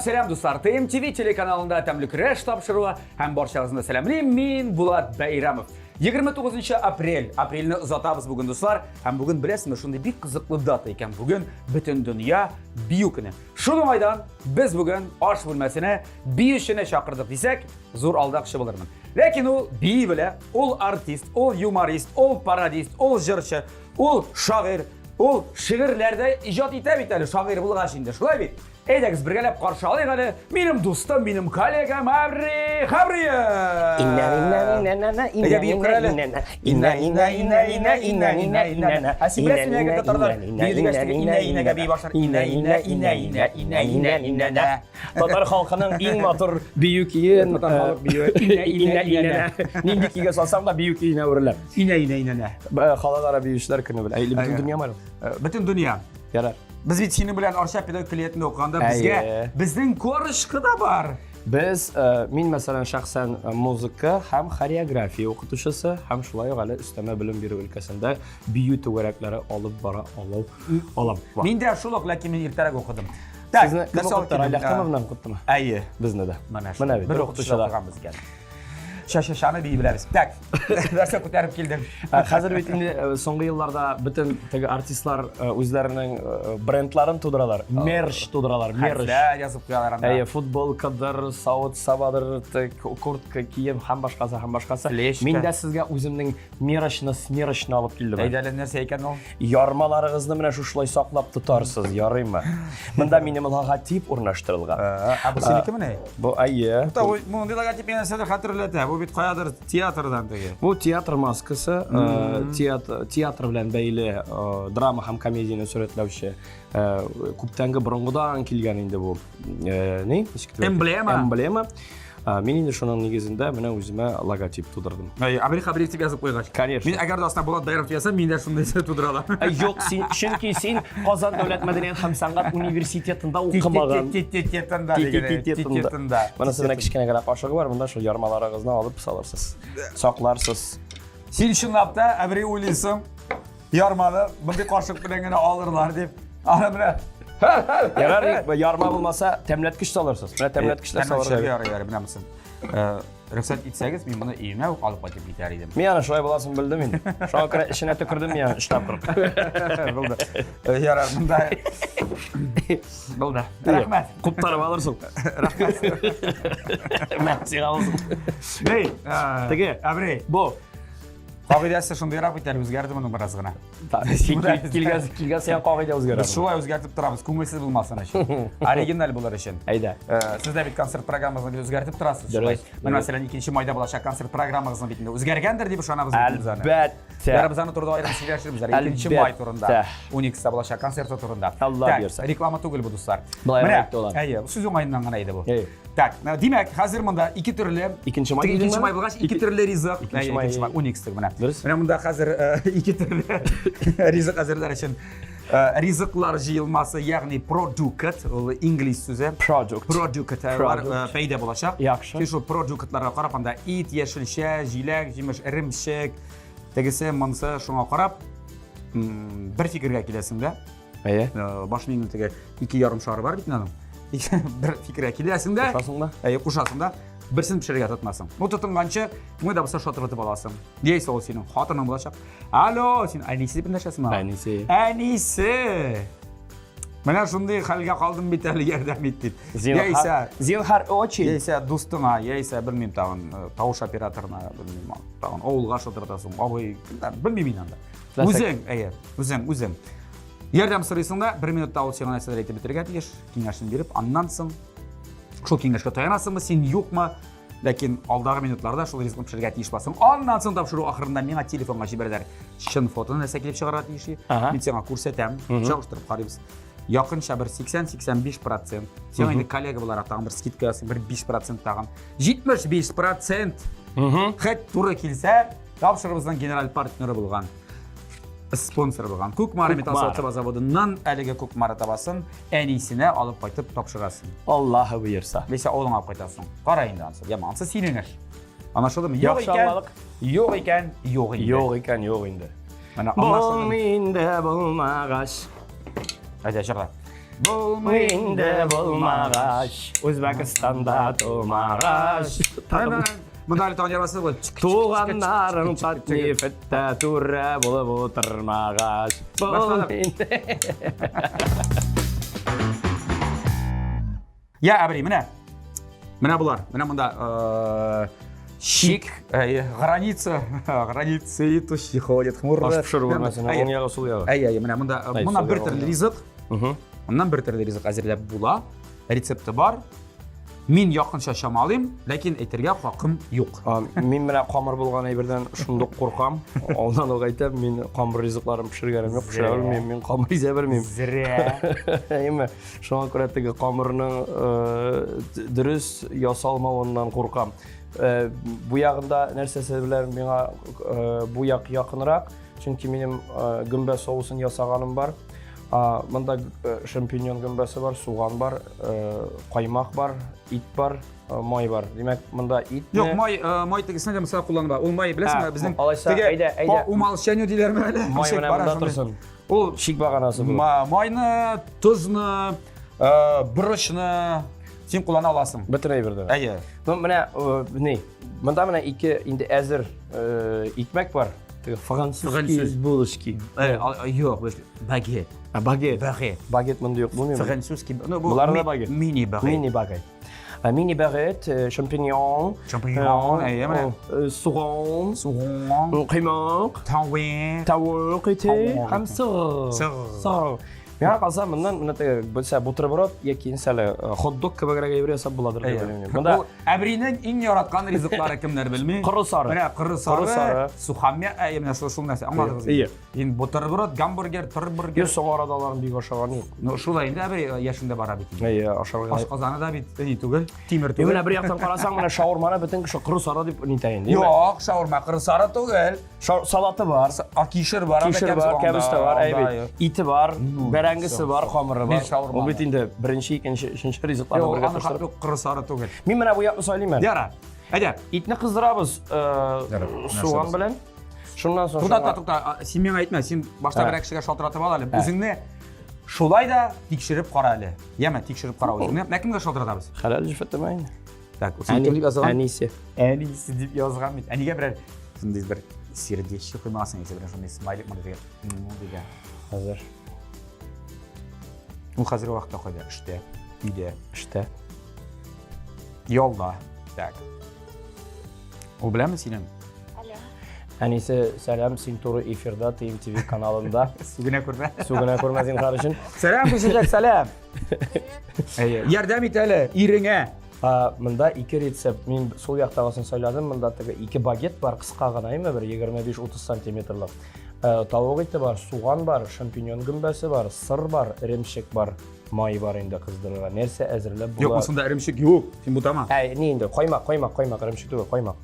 Selam dostlar. TMTV telekanalında Təmli Kreş tapşırığı hem barşağızında selamlayayım. Men Bulat Bayramov. 29 aprelni uzatabız bugün dostlar. Hem bugün bilesiniz şunday bir kızıklı data eken bugün bütün dünya biyu günü. Şu maydan biz bugün aş bölmesine biyu işine çakırdık desek zor aldak şey bulurmun. Lakin o biyu bile, ol artist, ol humorist, ol parodist, ol jırçı, ol şair, ol şiirlerde icad etebiteli şair bulgaç şimdi. Şulay bit. Eydəgiz birgəlep qarşı alayıq hələ. Benim dostum, benim kollegam Havri Havriya. Tatar halkının en motor büyük yiyin. Nimdikiga salsam da büyük yiyine vururlar. Xalalara büyüşler günü bile. Bütün dünya mı? Bütün dünya. Yarar. Biz bir seni bilen Arşapiyada külliyetinde okuyanda bizge bizden korışkı da var. Biz, men mesela şahsen muzika hem koreografiya okutuşusu hem şulay gale üsteme bilim biri ülkesinde büyü tüverekleri alıp bara alam. Men de şulok lakin men ertarak okudum. Sizni kim okutlar? Aylaqtama bilen okutdimi? Ayy. Bizni de. Mana bir okutuşda oqamiz ekan. Şaşaşanı bir biliriz. Tak. Derse ko'tarib keldim. Hazır bitindi so'nggi yillarda bütün artistlar o'zlarining brendlarini to'diralar. Merch to'diralar. Merch yozib qo'yalar. Futbolkadir, sovut savadir, kurtka kiyim ham boshqasi. Men de sizga o'zimning merchni olib keldim. Aydalar narsa ekan u? Yormalaringizni mana shular saqlab tutarsiz, yaraymi? Bunda mening logotip o'rnashtirilgan. Bu senikimi ne? Bu ayyi. Bu logotip narsalar xatirlatadi. Bu bit qoyadir teatrdan degi. Bu teatr maskasi, teatr bilan beyli drama ham komediyani suratlovchi ko'pdangi burungidan kelgan endi bu ne? Emblema. Men endi shuning negizida mana o'zimga logotip to'dirdim. Amerika deb yozib qo'ygach. Конечно. Men agar aslida Bulat Bayramov yozsam, menda shunday to'diralaman. Yo'q, chunki sen Qozon davlat madaniyat ham san'at universitetida o'qimagan. Tetanda. Mana sizning kichkinagina qoshig'i bor, bunda shu yormalaringizni olib solarsiz. Soqlarsiz. Sen shunlabda abri o'ylaysan, yormani bunday qoshiq bilangina olirlar deb. Ana mana Yarar, yorma bo'lmasa, temlatkich solarsiz. Mana temlatkishlar solarsiz. Yarar, bilamsan. Ruxsat etsangiz, men buni uyimga olib qo'yib ketar edim. Men ana shunday bo'lasini bildim endi. Shokira ishini to'kirdim men, ishlab turib. Bo'ldi. Yarar, bunda. Bo'ldi. Rahmat. Qoptarib olursiz. Rahmat. Merci olsun. Hey, Tege, abri. Bu Qoidasi shundayroq bitar o'zgardi buni birozgina. Kelgan sen qoida o'zgaradi. Biz shunday o'zgartib turamiz, ko'ngilsiz bo'lmasin uchun. Original bo'lar uchun. Ayda. Sizda bir konsert programmangizni o'zgartib turasiz. Mana masalan 2-mayda bo'lajak konsert programmangizni bitdi. O'zgargandir deb ishonamiz bizlar. Albatta. Yarabizani turda ayirib bizlar 2-may turida 12da bo'lajak konsert turida. Alloh buyursa. Reklama tugul bu do'stlar. Mana, ayy, siz o'ng'aydan qana edi bu. Tak, demak, hozir bunda 2 turli 2-may bo'lgach 2 turli rizq. 2-may 12 mana. Mana bunda hozir 2 turli rizq hozirlar uchun rizqlar jiyilmasi, ya'ni produkt, ingliz so'zi. Produktlar paydo bo'lacak. Yaxshi. Shu produktlarga qarab, unda it, yashilcha, jilak, jimish, irimshik, tegisi, mansa shunga qarab bir fikrga kelasizda. Ayy. Bosh mingga 2,5 shari bor bitnaning. Bir fikrga kelasizda. Qo'shasingda? Ayy, qo'shasingda. Birsini pishirga tutmasin. Bu tutingancha bunga da bo'lsa shotiratib olasan. Deysa u sening xotining bo'lacak. Alo, sen Anisi deb nashasizmi? Anisi. Mana shunday halga qoldim bitali yordam etdi. Zinhar очень. Yeysa do'stingga, yeysa bilmayman tag'in tovush operatorni bilmayman. Tag'in o'g'ilga shotiratasan. Aboy, bilmayman endi. O'zing. Yordam so'raysangda 1 minutda olsang narsalar aytib bitirgan deyish, kengashni berib, andan so'ng shu kengashga tayanasizmi, sen yo'qmi? Lekin alдағы minutlarda shu rizqni pishirgan deyishmasin. Ondan so'ng topshiruv oxirida menga telefonga jiberadilar. Shin fotoni narsa kelib chiqaradi deyishi. Men senga ko'rsataman, jo'shtirib qaraymiz. Yakınça bir 80-85%. Sen indi kollega olarak tağın bir skidka alsın, bir 5% tağın. 75%. Hep tura kilse, tapşırığımızdan general partneri bulgan. Sponsor bulgan. Kukmar metal satçı zavodundan əlige kukmarı tabasın, en iyisine alıp qaytıp tapşırasın. Allah'a buyursa. Veyse oğlun alıp qaytasın. Qarayında ansın, yamansı silinir. Anlaşıldı mı? Yaxşı anladık. Yok iken, yok indi. Yok iken yok indi. Mana anlaşıldı mı? Bulmayında bulmağaç. Hadi aşağı. Bulmayında bulmağaç. Özbekistan'da doğmağaç. Bunda Ali Tanrı yarması bu. Tuğanların taklifette turre bulup oturmağaç. Bulmayında. Ya abri, mene. Mene bular. Mene bunda şik, границы идущие ходят хмуры. Аш пішір болмасын, оң яғы сол яғы. Ай, мene bunda bir türlü rizq. Bundan bir türlü rizq әзірлеп була. Рецепті бар. Мен якынча шамалыйм, ләкин әйтергә хакым юк. Мен менә камыр булган әйбердән шундук куркам. Алдан ук әйтәм, мин камыр ризыкларын пешергәнем юк, пешерә белмим, мин камыр изә белмим. Зря. Әйме, шуңа күрә теге камырның дөрес ясалмавыннан куркам. Бу ягында нәрсәсе белән миңа бу як якынрак, чөнки минем гөмбә соусын ясаганым бар. Монда шампиньон гөмбәсе бар, суган бар, каймак бар, ит бар, май бар. Демәк, монда ит. Юк, май тегесенә дә мисал кулланыла. Ул май беләсеңме, безнең әйдә. Умалчанию диләрме әле? Май менә монда торсын. Ул шик баганасы бу. Майны, тузны, брышны син куллана аласың. Бөтен әйбердә. Әйе. Менә не? Монда менә ике инде әзер икмәк бар. Французский булочки. Юк, багет. Багет. Багет. Багет монда юк булмыймы? Французский. Булар да багет. Мини багет. Мини багет. Mini baghet, champignon, soğan, kıymak, tavuk eti, hem sığ. Ya qalsa bundan bo'lsa buterbrod yoki insali hot dog kebagrak yeybersa bo'ladir deb o'ylayman. Bunda Abrining eng yaratgan rizqlari kimlar bilmay? Qirrisari. Mana qirrisari, suxamya, mana shu narsa. Anladingiz? Iyi. Endi buterbrod, gamburger, turburger. Yo so'g'aradalarni big oshag'ani. No shulay endi abri yashunda bora bit. Ey, oshag'ani. Oshqozonida bit, tugul, temir tugul. Mana bir yoqdan qarasang, mana shaurmani butun shu qirrisari deb nitayin, deymi? Yo'q, shaurma qirrisari tugul. Salati var, kishir var, kabista var, aybi. Iti var, berangisi var, xamiri var. O bitinde birinchi, ikkinchi, uchinchi rizqlarni birga qo'shtirib. Yo'q, qirrisari tugul. Men mana bu yoqni so'ylayman. Yara. Ayda. Itni qizdiramiz so'g'on bilan. Shundan so'ng to'xta, sen menga aytma, sen boshqa bir kishiga shotiratib ol hali. O'zingni shulay da tekshirib qara hali. Yema, tekshirib qara o'zingni. Kimga shotiratamiz? Halal jifatdamaydi. Так, sen kimlik yozasan? Anisi. Anisi deb yozgan men. Aniga bir shunday bir serdeshi qo'ymasin, esa bir shunday smiley mana degan. Hozir. U hozir vaqtda qo'ydi, ishda, uyda, ishda. Yo'lda. Tak. O bilanmi senin? Anisi, selam, sen to'g'ri efirda TMTV kanalında. Suguna ko'rma. Suguna ko'rmasang qarashin. Selam, qo'shajak, salam. Yordam et hali, iringga. Mında iki retsept, men sol yoqdag'isini sayladim. Mında iki baget var, qisqa g'anaymi, bir 25-30 santimetrlik. Tavuk eti var, soğan var, şampinyon gümbesi var, sır var, iremşik var, may var endi qizdirgan. Nersa azirlab bular. Yo'q, bunda iremşik yo'q. Sen bu tamam. Ne endi? Qo'ymaq, iremşik yo'q, qo'ymaq.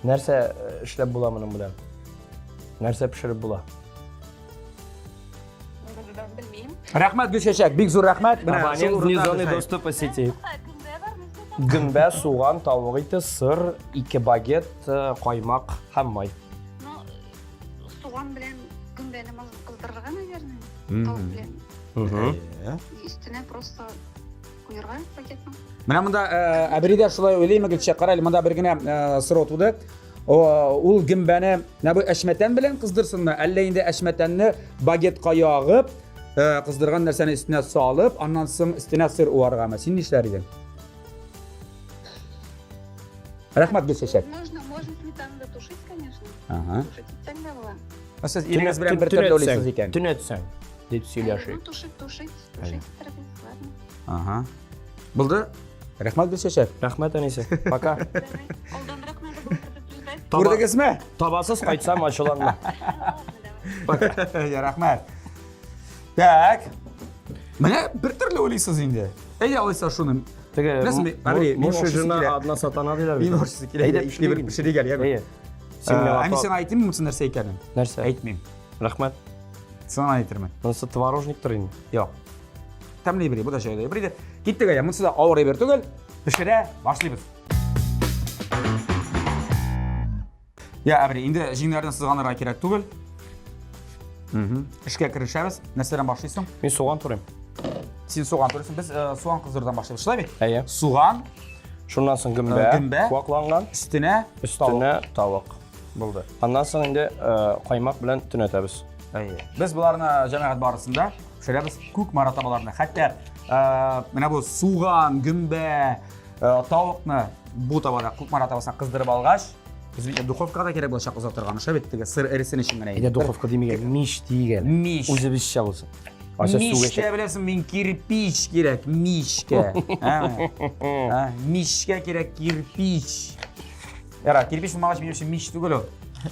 Nersa ishlab bo'la buning bilan? Narsa pishirib bo'la? Bilmayman. Rahmat Gulshashak, bek zo'r rahmat. Внезапный доступ по сети. Gümbe, soğan, tavuk eti, sır, iki baget, qo'ymaq, ham may. Soğan bilen gümbeni kızdırırgan agarni. Tavuk bilen. Üstüne просто kuyurgan paketni. Mana bunda abrida shulay o'ylayman Gulshashak, qarayli, bunda birgina sir o'tdi. Ul gümbeni ne bu eşmeten bilen kızdırsinmi? Alla endi eşmetenni bagetga yog'ib, qizdirgan narsani üstüne solib, ondan so'ng üstüne sir o'rg'ama. Sen ne ishlar eding? Rahmat Gulshashak. Можно сметану дотушить, конечно. Ага. Тушить тогда была. Siz eringiz bilan bir turda o'ylaysiz ekan. Tünetsen, deb söylashik. Ну, тушить. Ладно. Aha. Bo'ldi? Rahmat Gulshashak. Rahmat Anisa. Пока. Oldanrak надо было предупреждать. Ko'rdingizmi? Tabasız qaytsam açılanma. Ya rahmat. Tak. Менә бер төрле уйлыйсыз инде. Әйдә алайса шуны. Теге Мошы жена одна сатана диләр. Мин ошысы килә. Әйдә ишле бер пешерегәр, я. Әйе. Син Әми сиңа әйтим монсы нәрсә икәнен? Нәрсә? Әйтмим. Рәхмәт. Сиңа әйтермен. Монысы творожниктыр инде. Юк. Тәмле бер, бу да шәйдә. Бер киттек әйе, монсы да авыр бер түгел. Пешерә, башлыйбыз. Я, әбри, инде җиңнәрдән сызганырга кирәк түгел. Эшкә керешәбез. Нәрсәдән башлыйсың? Мин суган турым. Син суган турысын, без суган кыздырдан башлыйбыз, шулай бит? Әйе. Суган, Шуннан соң гөмбә, куакланган, өстенә өстенә тавык. булды. Аннан соң инде каймак белән төнәтәбез. Әйе. Без буларны җәмәгать барысында пешерәбез күк маратабаларны. Хәтта менә бу суган, гөмбә, тавыкны бу табада күк маратабасына кыздырып алгач, без духовкада кирәк булачак узатырган, шул бит теге сыр эрисен өчен генә. Әйдә духовка димәгән, миш дигән. Миш. Үзебезчә булсын. Мишкә беләсең, мин кирпич кирәк, мишкә. Мишкә кирәк кирпич. Яра, кирпич булмагач минем өчен миш түгел ул.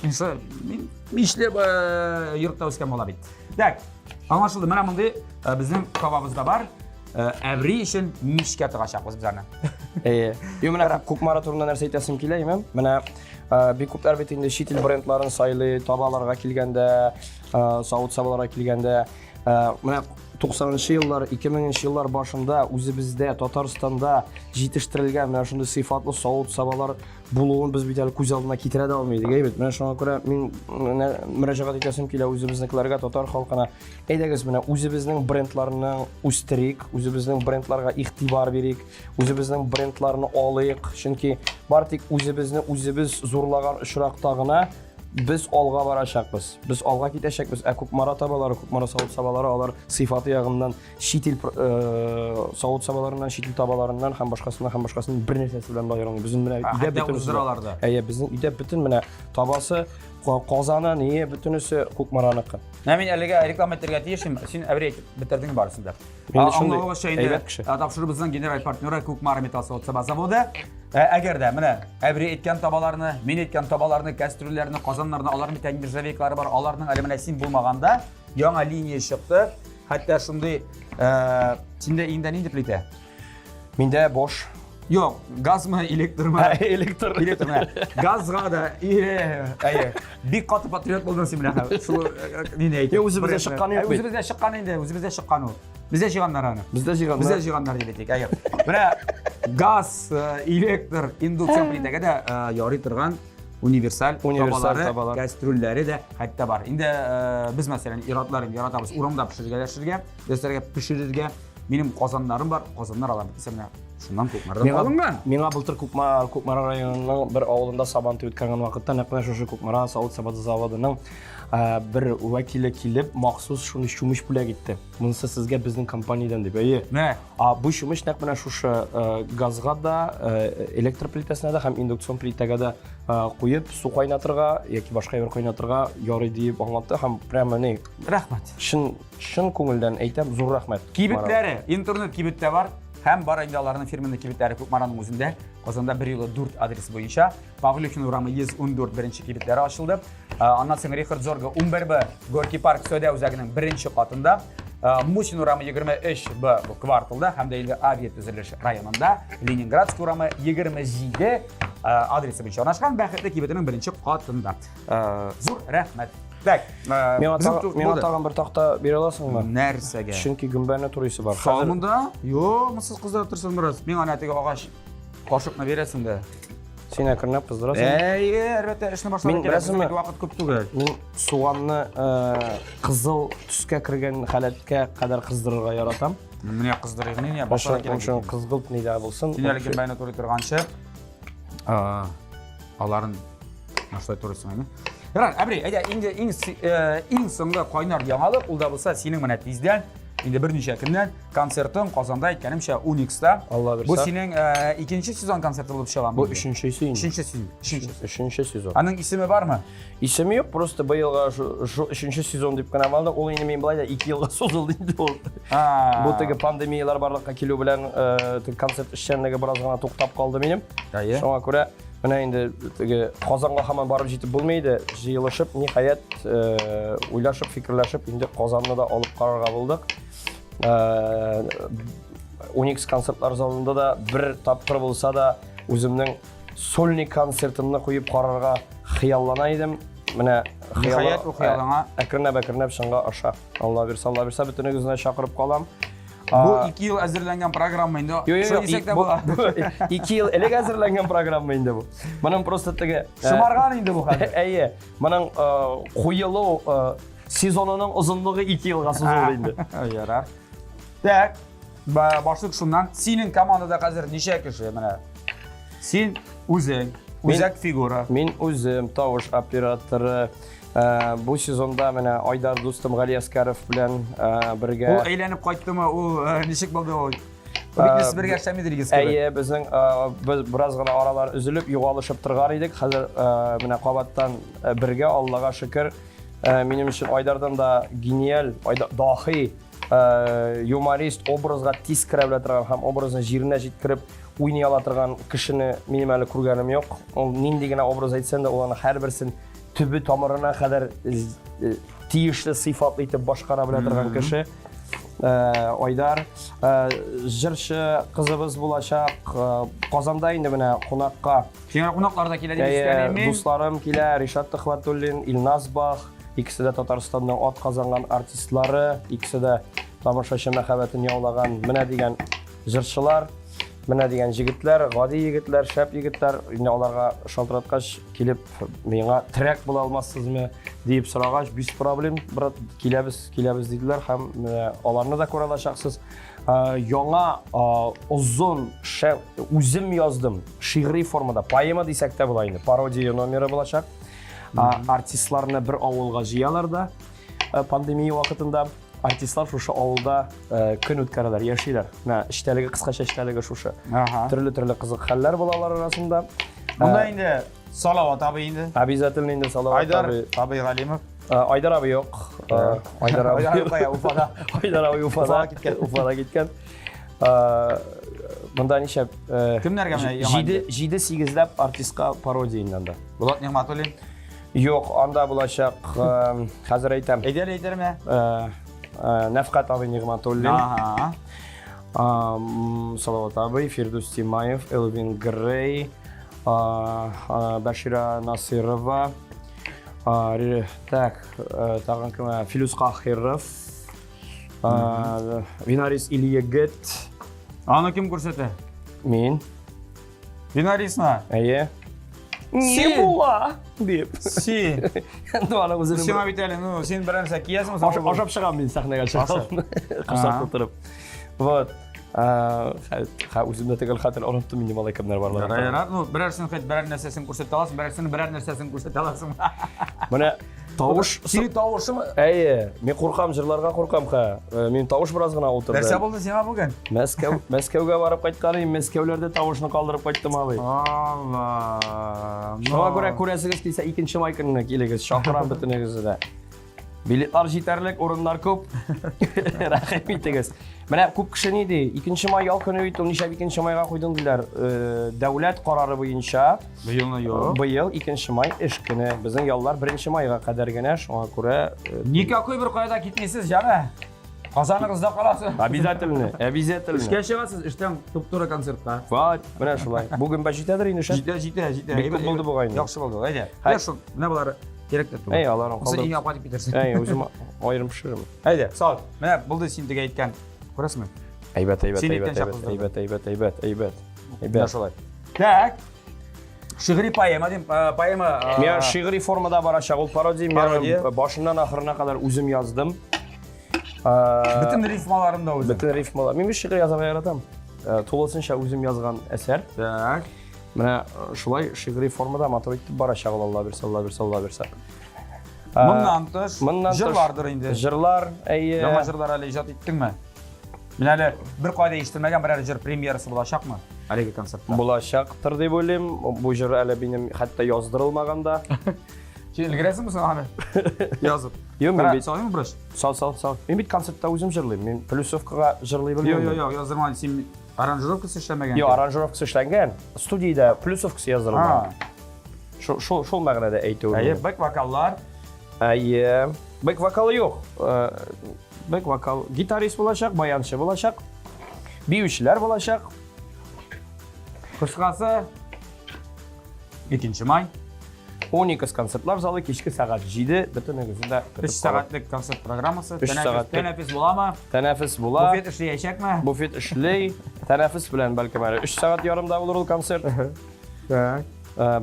Инса, мин мишле йортта үскән бала бит. Так, аңлашылды. Менә мондый безнең кабабызда бар. Әври өчен мишкә тыгачакбыз без аны. Әйе. Менә күк мара турында нәрсә әйтәсем килә, имам. Менә бик күпләр бит инде шит ил брендларын сайлый, табаларга килгәндә, савыт сабаларга килгәндә, менә 90-нчы еллар, 2000-нчы еллар башында үзебездә Татарстанда җитештерелгән менә шундый сыйфатлы савыт сабалар булуын без бит әле күз алдына китерә дә алмыйдык, әйбәт. Менә шуңа күрә мин мөрәҗәгать итәсем килә үзебезнекеләргә, татар халкына. Әйдәгез, менә үзебезнең брендларны үстерик, үзебезнең брендларга игътибар бирик, үзебезнең брендларны алыйк, чөнки бар тик үзебезне үзебез зурлаган очракта гына biz alga baracakbız. Biz alga gidecekbіз. Күк мара табалары, күк мара савыт сабалары, алар сыйфаты ягыннан шит ил савыт сабаларыннан, шит ил табаларыннан һәм башкасының бер нәрсәсе белән аерылган. Безнең менә өйдә бөтен узыраларда. Әйе, безнең өйдә бөтен менә табасы, казаны, не бөтенесе күк мараныкы. Мин әлегә реклама итәргә тиешем. Син әбри бетердең барысында. Аңлавыгыз шәйдә тапшырыбызның генераль партнеры Күк Мара металл савыт саба заводы. Әгәр дә менә әбри әйткән табаларны, мин әйткән табаларны, кастрюльләрне, казаннарны, аларның бит нержавейклары бар, аларның әле менә син булмаганда яңа линия чыкты. Хәтта шундый синдә инде нинди плита? Миндә бош. Yok, gazmı, elektrimi? Elektr. Elektrimi. Gazga da, әйе. Бик каты патриот булдың син белән. Шул нинди әйтә? Үзебездә чыккан юк бит. Үзебездә чыккан инде, үзебездә чыккан ул. Бездә җыганнар аны. Бездә җыганнар дип әйтик. Әйе. Менә газ, электр, индукцион плитәгә дә ярый торган универсаль табалары, кастрюльләре дә хәтта бар. Инде без мәсәлән иратларын яратабыз, урамда пешерергә, өстәргә пешерергә. Минем казаннарым бар, казаннар алам. Менә шуннан күк марадан алынган. Миңа былтыр Күк Мара районының бер авылында сабантуй үткәнгән вакытта нәкъ шушы Күк Мара савыт саба заводының бер вәкиле килеп, махсус шуны чумыш бүләк итте. Монысы сезгә безнең компаниядән дип. Әйе. Бу чумыш нәкъ менә шушы газга да, электр плитасына да һәм индукцион плитәгә дә куеп, су кайнатырга яки башка бер кайнатырга ярый дип аңлатты һәм прямо не рәхмәт. Шын күңелдән әйтәм, зур рәхмәт. Кибетләре, интернет кибеттә бар. Һәм бар инде аларның фирменный кибетләре Күк Мараның үзендә. Казанда 1/4 адрес буенча Павлюхин урамы 114 беренче кибетләре ачылды. Аннан соң Рихард Зорга 11Б Горький парк Сөдә үзәгенең беренче катында, Мучин урамы 23Б кварталда һәм дә инде авиа төзелеш районында, Ленинградский урамы 27 адресы буенча орнашкан бәхетле кибетенең беренче катында. Зур рәхмәт. Так, миңа тагын бер такта бирә аласыңмы? Нәрсәгә? Чөнки гөмбәне турысы бар. Салмында? Юк, мисыз кыздар торсын бераз. Миңа нәтиге агач кашыкны бирәсең дә. Син әкренләп кыздырасың. Әйе, әлбәттә эшне башларга кирәк. Вакыт күп түгел. Мин суганны кызыл төскә кергән халәткә кадәр кыздырырга яратам. Менә кыздырыгы не башларга кирәк. Шуның кызгылт нидә булсын. Син әле гөмбәне турый торганчы аларын нашлай турыйсың инде. Ярар, әбри, әйдә инде иң соңгы кайнар яңалык ул да булса синең менә тиздән инде берничә көннән концертың Казанда әйткәнемчә Unix'та. Бу синең икенче сезон концерты булып чыган. Бу өченче сезон. Аның исеме бармы? Исеме юк, просто быелга шу өченче сезон дип кенә алды. Ул инде мин булай да 2 елга сузылды инде ул. Бу теге пандемиялар барлыкка килү белән концерт эшчәнлеге бераз гына туктап калды минем. Шуңа күрә менә инде теге Казанга һаман барып җитеп булмайды. Җыелышып, ниһаять уйлашып, фикерләшеп инде Казанны да алып карарга булдык. Unix konsertlar залында да bir тапкыр булса да үземнең сольник концертымны куеп карарга хыяллана идем. Менә Ниһаять, бу хыялыңа әкренләп шыңга аша. Алла бирсә, бөтенегезне чакырып калам. bu 2 yıl әзерләнгән программа инде. Шул исәктә була. 2 ел элек әзерләнгән программа инде бу. Моның просто теге Шымарган инде бу хәзер. Әйе, моның куелу сезонының озынлыгы 2 елга сузылды инде. Ярар. Так, башлык шуннан, синең командада хәзер ничә кеше менә? Син үзең, үзәк фигура. Мин үзем тавыш операторы. Бу сезонда менә Айдар дустым Гали Аскаров белән бергә. Ул әйләнеп кайттымы? Ул ничек булды ул? Бик бергә эшләмидегез. Әйе, безнең без бераз гына аралар üzülеп, югалышып торган идек. Хәзер менә кабаттан бергә, Аллага шөкер. Минем өчен Айдардан да гениаль, дахи, юморист, образга тиз керә белә торган һәм образны җиренә җиткереп уйный ала торган кешене минем әле күргәнем юк. Ул нинди генә образ әйтсәң дә, ул аны һәрберсен төбе тамырына кадәр тиешле сыйфатлы итеп башкара белә торган кеше. Айдар җырчы кызыбыз булачак. Казанда инде менә кунакка. Киңрәк кунаклар да килә дип искәнем. Дусларым килә, Ришат Төхвәтуллин, Илназ Бах, икесе дә Татарстанның ат казанган артистлары, икесе дә тамашачы мәхәббәтен яулаган менә дигән җырчылар. Менә дигән җегетләр, гади җегетләр, шәп җегетләр, инде аларга шалтыраткач килеп, миңа трек була алмассызмы дип сорагач, без проблем, брат, киләбез диделәр һәм аларны да күрә алачаксыз. Яңа озын үзем яздым, шигъри формада, поэма дисәк тә була инде, пародия номеры булачак. Артистларны бер авылга җыялар да, пандемия вакытында артистлар шушы авылда көн үткәрәләр, яшиләр. Менә эштәлеге, кыскача эштәлеге шушы. Төрле кызык хәлләр булалар арасында. Монда инде Салават абый инде. Обязательно инде Салават Айдар абый Галимов. Айдар абый юк. Айдар абый Уфада. Айдар абый Уфада киткән. Монда ничә? Кемнәргә менә яңа? 7-8ләп артистка пародия инде. Булат Нигъмәтуллин. Юк, анда булачак, хәзер әйтәм. Әйдәлме? Нәфкать абый Нигъмәтуллин. Салават абый, Фирдус Тимаев, Элвин Грей, Башира Насирова. Так, тагын кем? Филус Кахиров. Винарис Ильягет. Аны кем күрсәтә? Мин. Винарисны? Әйе. Не була дип. Син. Энде аны үзенең. Сиңа бит әле, ну, син берәрсә киясеңме? Ашап чыгам мин сәхнәгә чыгам. Кысак тутырып. Вот. Үземдә тегел хәтер оныттым инде малай кемнәр барлар. Ярар, ну, берәрсен хәт берәр нәрсәсен күрсәтә аласың, берәрсен берәр нәрсәсен күрсәтә аласың. Менә тавыш. Син тавышымы? Әйе, мин куркам, җырларга куркам ха. Мин тавыш бераз гына утырды. Нәрсә булды сиңа бүген? Мәскәүгә барып кайткан идем, Мәскәүләрдә тавышны калдырып кайттым абый. Алла. Шуңа күрә күрәсегез килсә 2нче май көненә килегез, шакырам бөтенегезне дә. Билетлар җитәрлек, урыннар күп. Рәхим итегез. Менә күп кеше ни ди? 2нче май ял көне бит, ул ничә 2нче майга куйдың диләр. Дәүләт карары буенча Быелны юк. Быел 2нче май эш көне. Безнең яллар 1нче майга кадәр генә, шуңа күрә Никакой бер кайда китмисез, җаны. Казаныңызда каласыз. Обязательно. Эшкә чыгасыз, эштән туп-туры концертка. Вот, менә шулай. Бүген бә җитәдер инде шәп. Җитә. Бик күп булды бугай инде. Яхшы булды, әйдә. Менә шу, менә булар кирәк тә түгел. Әй, аларны Син калдыр. иң апа дип китерсең. Әй, үзем аерым пешерәм. Әйдә, сау. Менә булды син теге әйткән. Күрәсезме? Әйбәт. Менә шулай. Так. Шигъри поэма дим, поэма. Мен шигъри формада барачак, ул пародия. Мен башыннан ахырына кадәр үзем яздым. Bütün рифмаларым да үзем. Bütün рифмалар. Мен шигъри язарга яратам. Тулысынча үзем язган әсәр. Так. Менә шулай шигъри формада матур итеп барачак, Алла бирсә. Моннан тыш җырлардыр инде. Җырлар, әйе. Яңа җырлар әле иҗат иттеңме? Мен әле бер кайда ишетелмәгән берәр җыр премьерасы булачакмы? Әлеге концертта. Булачактыр дип уйлыйм. Бу җыр әле минем хәтта яздырылмаган да. Син илгәрәсеңме соң аны? Язып. Юк, мен бит. Салыймы браш? Сал. Мен бит концертта үзем җырлыйм. Мен плюсовкага җырлый белмим. Юк, яздырма. Син аранжировкасы эшләмәгән. Юк, аранжировкасы эшләнгән. Студиядә плюсовкасы яздырылган. Шул мәгънәдә әйтү. Әйе, бэк вокаллар. Әйе. back vokali yok. Back vokal, gitarist olacak, bayançı olacak. Biyoşiler olacak. Kısqası 2 may 12 konsertlar zалы kechki saat 7 bütün özünde 3 saatlik konsert programmasi. 3 saatlik. Teneffüs bo'lami? Teneffüs bo'la. Bufet ishlashakmi? Bufet ishlay. Teneffüs bilan balki mana 3 saat yarımda olur o konsert. Tak.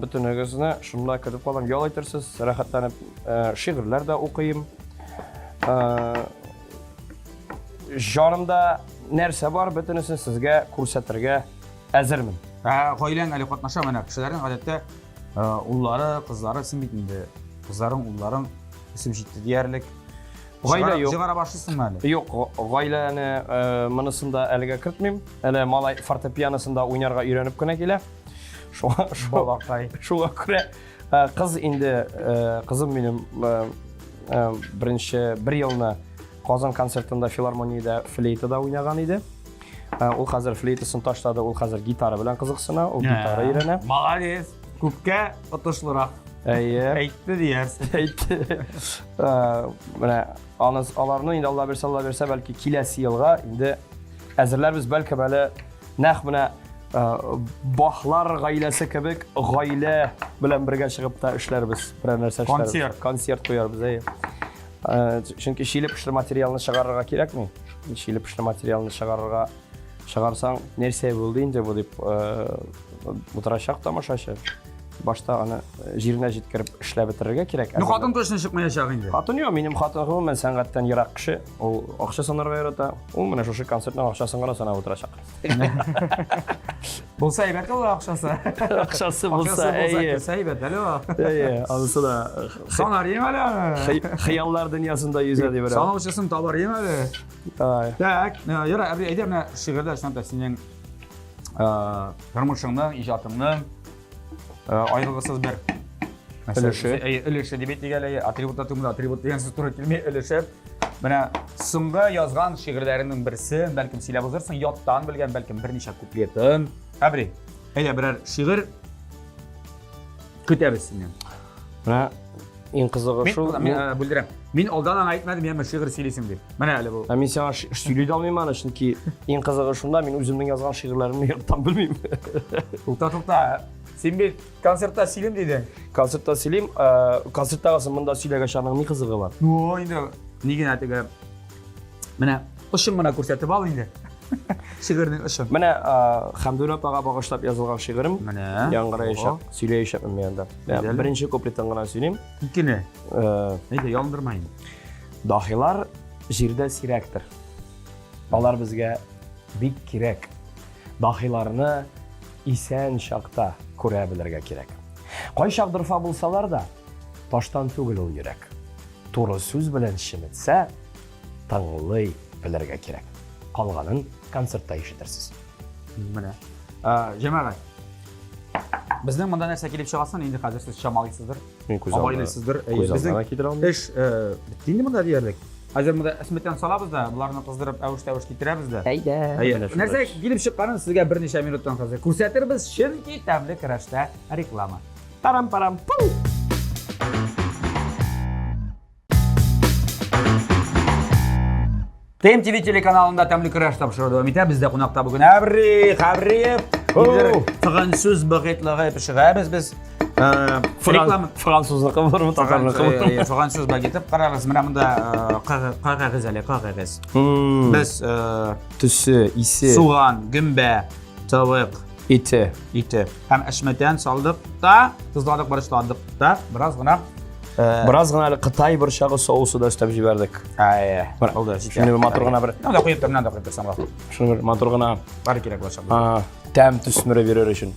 Bütün özünde şunda kirib qolam, yol aytırsiz, rahatlanib şiirler de okuyayım. Jonimda narsa bor, bütünüsini sizga ko'rsatirga hazırman. Qo'ylan ali qatnasha mana kishilarning odatda ullari, qizlari sinbitindi. Qizlaring, ullaring isim shitdi deyarlik. G'oyla yo'q. Jig'ara boshlisinmi ali? Yo'q, g'oylani manasında aliga kiritmayman. Hali malay fortepianosida o'ynarga o'rganibgina kela. Shunga ko'ra qiz endi qizim menim birinchi 1 yilni Qozon konsertida filarmoniyada fleytada o'ynagan edi. U hozir fleytasini tashladi, u hozir gitara bilan qiziqsina, u gitara o'rganadi. Молодец. Ko'pga o'tishliroq. Aytdi deyarsiz. Aytdi. Mana onlarni endi Alloh bersa balki kelasi yilga endi hozirlarimiz balki bali naq mana Baxlar g'oylasi kabi g'oyla bilan birga chiqib ta ishlarimiz, bir narsa ishlarimiz. Konsert qo'yarmiz. Chunki shilib ishli materialni chiqarishga kerakmi? Shilib ishli materialni chiqarsang narsa bo'ldi endi bu deb o'tirashaq tomoshachi. Boshda uni jirna yetkirib ishlab bitirishga kerak. Xotin qo'shni chiqmayashaq endi. Xotin yo'q, mening xotinim men san'atdan yiroq kishi. U o'qisha sanarga yarata. U mana shu konsertning o'qishasini sanab o'tirashaq. Bo'lsa aybat u o'qishasi. O'qishasi bo'lsa, aybat, alo. Anisi da Sonar yemali. Xayollar dunyosida yuzadi bira. Sana o'shasin tobar yemali. Tak, yara abi aytaymi shi'rlar shunday sening turmushingni, ijodingni ayrılgısız bir ülüşü deb aytganlar, atribut degan so'z to'g'ri kelmay ülüşüp, mana so'nggi yozgan shi'rlarining birisi, balkim silab o'zirsan, yoddan bilgan balkim bir necha kupletim. Abri, ayda birer shi'r kutamiz sendan. Mana eng qizig'i shu, men bildiram. Men oldin ham aytmadim, men shi'r siylaysan deb. Mana hali bu. Men sana siylay olmayman, chunki eng qizig'i shunda men o'zimning yozgan shi'rlarimni yoddan bilmayman. To'xta. Sen bir konsertda siylim dedin. Konsertda siylim, konsertda qalsam bunda siylagachaning ne qizig'i bor? No, endi nega atiga mana o'shim mana ko'rsatib ol endi. Shi'rning o'shim. Mana Hamdullo opaga bag'ishlab yozilgan shi'rim. Mana yangrayishib, siylayishib menda. Men birinchi kupletdan g'ana siylim. Ikkini. Nega yondirmaydi? Dahilar jirda sirakdir. Ular bizga bik kerak. Dahilarni isen şaqta ko'ra bilirga kerak. Qo'y shaqdirfa bo'lsalar da toshdan tugul ol yurak. To'g'ri so'z bilan shimitsa, tanglay bilirga kerak. Qolganin konsertda eshitirsiz. Mana. Jamoat. Bizning bundan narsa kelib chiqasan, endi hozir siz shamolliysizdir. Men ko'zamliysizdir. Bizning ish bitdi bunda deyarlik. Hozir bunda ismitdan solamiz-da, bularni qizdirib avush-tavush ketiramiz-da. Ayda. Narsa kelib chiqqanin sizga bir necha minutdan hozir ko'rsatirmiz. Chunki tamli kirashda reklama. Param param pum. TMTV telekanalında Tamli Kirash topshirdi. Umid bizda qo'noqda bugun Abri Xabriyev. Fransuz bag'etlari pishiramiz biz. Fransuzni qilib, tatarni qilib. Fransuzga ketib qararsiz. Mana bunda qog'oz. Biz tusi, isi, so'g'on, gumba, tovuq, iti ham ashmatan soldik da, tuzliq birishtirdik da, birazgina Xitoy bir shag'i sousida istab jibardik. Oldu. Shuni motorgina bir. Nima qo'yib tursam. Shuni bir motorgina bari kerak bo'lsa. Tam tusmira berar uchun.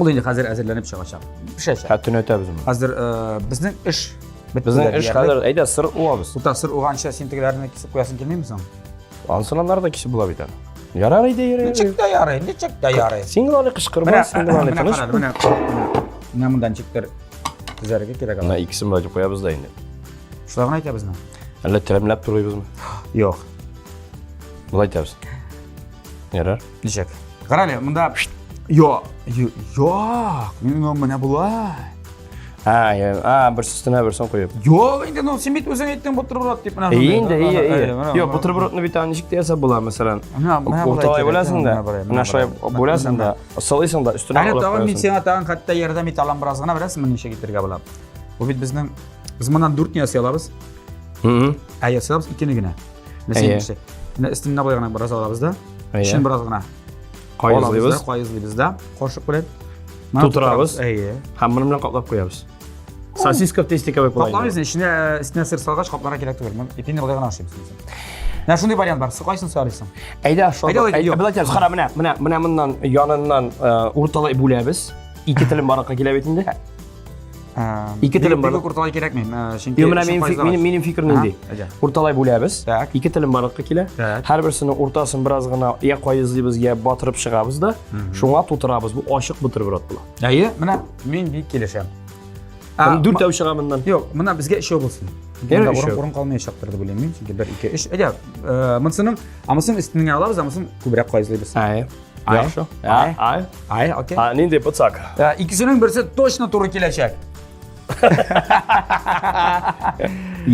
Ol endi hozir hazırlanib chiqasham. Pishasham. Hatto o'tamiz. Hozir bizning ish bizning ish hozir ayda sir o'g'amiz. Bu ta'sir o'g'ancha sentegrarini kesib qo'yasin kelmaymisan? Ansonlarda kishi bo'la bitadi. Yarar edi, yarar. Nechakda yaray. Singloni qishqirma, singloni tinish. Mana bundan chektir. Tizariga kerak. Mana ikkisini bo'lib qo'yamiz-da endi. Shularni aytabizmi? Alla tirimlab turibizmi? Yo'q. Nima aytamiz? Yarar. Nechak. Qarang, bunda yo'q. Yo'q. Mana bular. Ha, bir üstüne bir son koyup. Yo'q, endi no sen bit o'zing aytding buterbrod deb mana. İyi. Yok, buterbrotni bir tanecik diyese bular mesela. Ortalay bo'lasin da. Mana shu bo'lasin da. Solaysan da üstüne Ayni olib tag'in men qo'yasan. sen tag'in katta yerda metalan birozgina bilasizmi necha getirga bo'ladi. Bu bit bizning biz bundan 4 ni yasay olamiz. Yasaymiz ikkinigina. Nasıl istimna qo'ygan biroz olamizda. Shin birozgina qo'yizligimizda qo'shib qo'yib Tuturamiz. Ayy. Hammani bilan qoplab qo'yamiz. Sosiska testikavay qo'yamiz. Qoplamaymiz, ishni sir solg'ach qoplarga kerak tugul. Men ipini qo'ygan ochamiz. Mana shunday variant bor. Siz qaysin so'raysiz? Ayda, shu. Bilatyapsiz, qara mana bundan yonidan o'rtalay bo'lamiz. Ikki tilim baroqqa kelavetingda. Ikki tilim baroq o'rtalay kerakmi? Chunki Yo'q, mening fikrim endi. O'rtalay bo'lamiz. Ikki tilim baroqqa kela. Har birisini o'rtasini birozgina qo'yizligimizga botirib chiqamiz-da. Shunga tutiramiz. Bu oshiq buterbrod bo'ladi. Ayy, mana men bek kelishaman. Durt avşağa bundan. Yo'q, mana bizga ish bo'lsin. O'rin qolmay shaqtirdi bo'layman, chunki 1-2 ish. Agar mensining, amasin istining olamiz, amasin ko'proq qo'yizlaymiz. Yaxshi. Ay, okey. Nende potsak. Ikkisining birisi точно to'g'ri kelajak.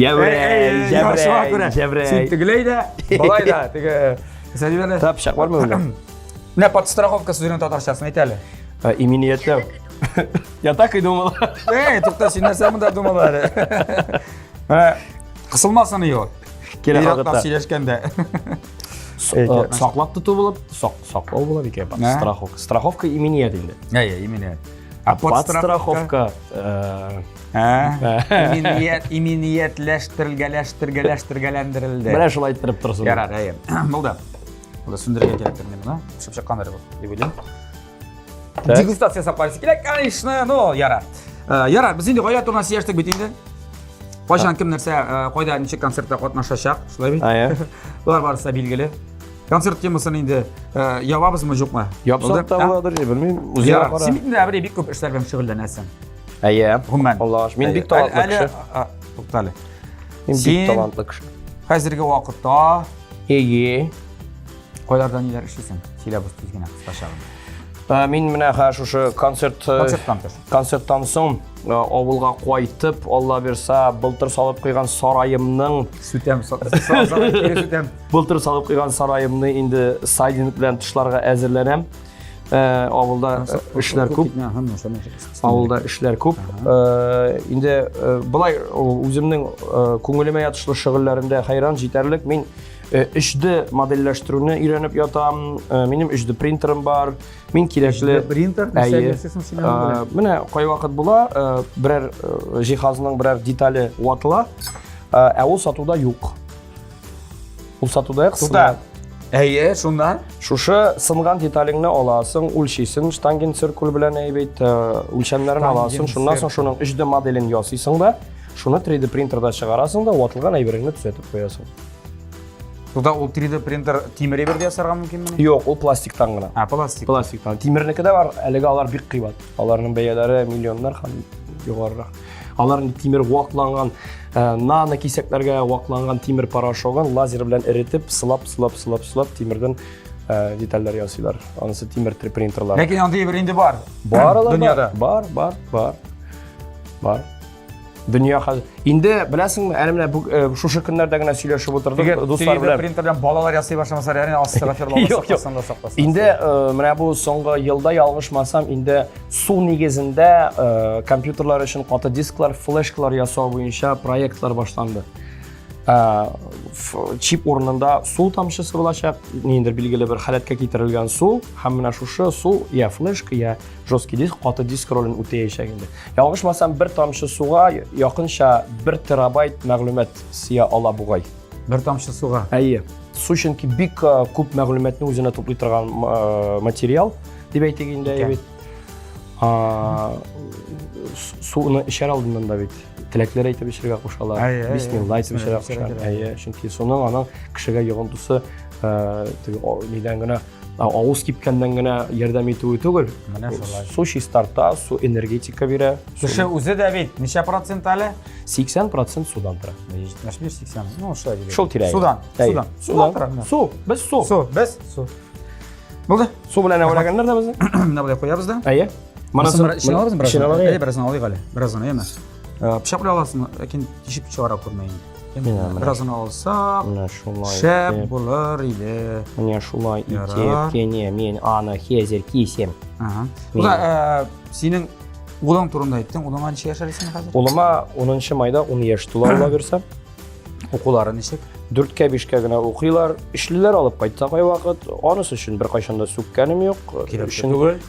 Jabray. Sen tuglayda, bolayda, tega. Sadibana. Tap shaq bormi unda? Mana podstraxovka so'zini tatarchasini aytaylik. Immuniyatlab. Ya tak думала. To'xta, sen narsa bunda dumalari. Mana qisilmasini yo'q. Kerakda silashganda. Saqlab tutup bo'lib, saqlab bo'ladi ekan. Страховка иммунiyat endi. Immuniyat. Подстраховка. Immuniyatlashtirilgandirildi. Mana shulay ayttirib tursin. Yaradi, bo'ldi. Buni sundirgan kerakdir meni, pishib chiqqanlar bu, deb o'ylayman. Degustatsiya sapariz kerak, конечно, no, yarar. Yarar, biz endi g'oyat to'g'risida yashdik bitingda. Qachon kim narsa qo'yda necha konsertda qatnashashaq, shulaymi? Ular barsa belgili. Konsert temasini endi yopamizmi yo'qmi? Yopsak da bo'ladir, bilmayman. O'zinglar qara. Sen endi bir ko'p ishlar bilan shug'ullanasan. Umuman. Alloh, men bek talantli kishi. To'xtali. Men bek talantli kishi. Hozirgi vaqtda qo'ylardan nelar ishlaysan? Silabus tuzgina qisqachag'im. Men mana o'sha konsertdan so'ng ovulga qo'yitib, Alloh bersa, bultir solib qo'ygan saroyimning bultir solib qo'ygan saroyimni endi saydin bilan tishlarga hozirlanam. Ovulda ishlar ko'p. Ovulda ishlar ko'p. Endi bulay o'zimning ko'ngilime yatishli shug'ullarimda hayron yetarlik. Men ishni modellashtiruvni o'rganib yotam. Mening ishda printerim bor. Men kerakli printer mana qo'y vaqt bo'la biror jihozning biror detali o'tla. U sotuvda yo'q. U sotuvda yo'q. Shundan. Shusha singan detalingni olasan, o'lchaysan, shtangen sirkul bilan aybayt o'lchamlarini olasan, shundan so'ng shuning ishda modelini yasaysan da, shuni 3D printerda chiqarasan da, o'tilgan aybiringni tuzatib qo'yasan. Bunda u 3D printer temir berdi yasarga mumkinmi? Yo'q, u plastikdan gina. Plastik. Plastikdan. Temirnikida bor, haliga ular bir qiymat. Ularning bayalari millionlar ham yuqoriroq. Ularning temir vaqtlangan nano kesaklarga vaqtlangan temir parashog'ini lazer bilan eritib, silab temirdan detallar yasaylar. Onisi temir printerlar. Lekin yonda bir endi bor. Bor dunyoda. Bor. Dunyo endi bilasizmi, mana bu shu kunlardagina söylashib o'tirdik do'stlar bilan. Printerdan bolalar yasay boshlamasalar, ya'ni ostilaferlar olsa. Endi mana bu so'nggi yilda yolg'ishmasam, endi suv negizida kompyuterlar uchun qota disklar, fleshkalar yasov bo'yicha proyektlar boshlandi. Chip o'rnida suv tomchisi bo'lacak, neydir belgili bir holatga keltirilgan suv, hamma shu suv ya fleshka ya жесткий disk, qota disk rolini o'tayashak endi. Yolg'ishmasam bir tomchi suvga yaqincha 1 terabayt ma'lumot siya ola bo'g'ay. Bir tomchi suvga. Suv chunki big ko'p ma'lumotni o'zina to'play turgan material deb aytganda, suvni ishar oldindan David tilaklar aytib ishirga qo'shadilar. Bismillah aytib ishirga qo'shadilar. Chunki so'ning ana kishiga yog'intusi nidangina og'iz kipkandangina yordam etuvchi tugul. Suv startda, suv energetika beradi. O'sha o'zi David necha protsentali? 80% suvdan turadi. 80. No, o'sha deydi. Shol kerak. Suv. Biz suv. Bo'ldi. Suv bilan o'ylaganlarda biz nima bo'lib qo'yamizda? İşini alırız mı birazdan? İşini alayım. Birazdan alayım hali. Birazdan yeme. Bıçak bile alasın. Lakin dişip çıkara kurmayın. Birazdan alsak. Mana şulay. Şep bulur ile. Mana şulay Yarar. itip, kene men ana hezir kiysem. Bu da senin ulan turunda ettin. Ulan anca yaşarsın hazır. Olama 10 mayda 10 yaştılarla versem. Okuları neşek? 4-ke 5-ke gina okuylar, işliler alıp qaytsa qay vaqt, anысы үшін bir qaşanda sökkenim yok.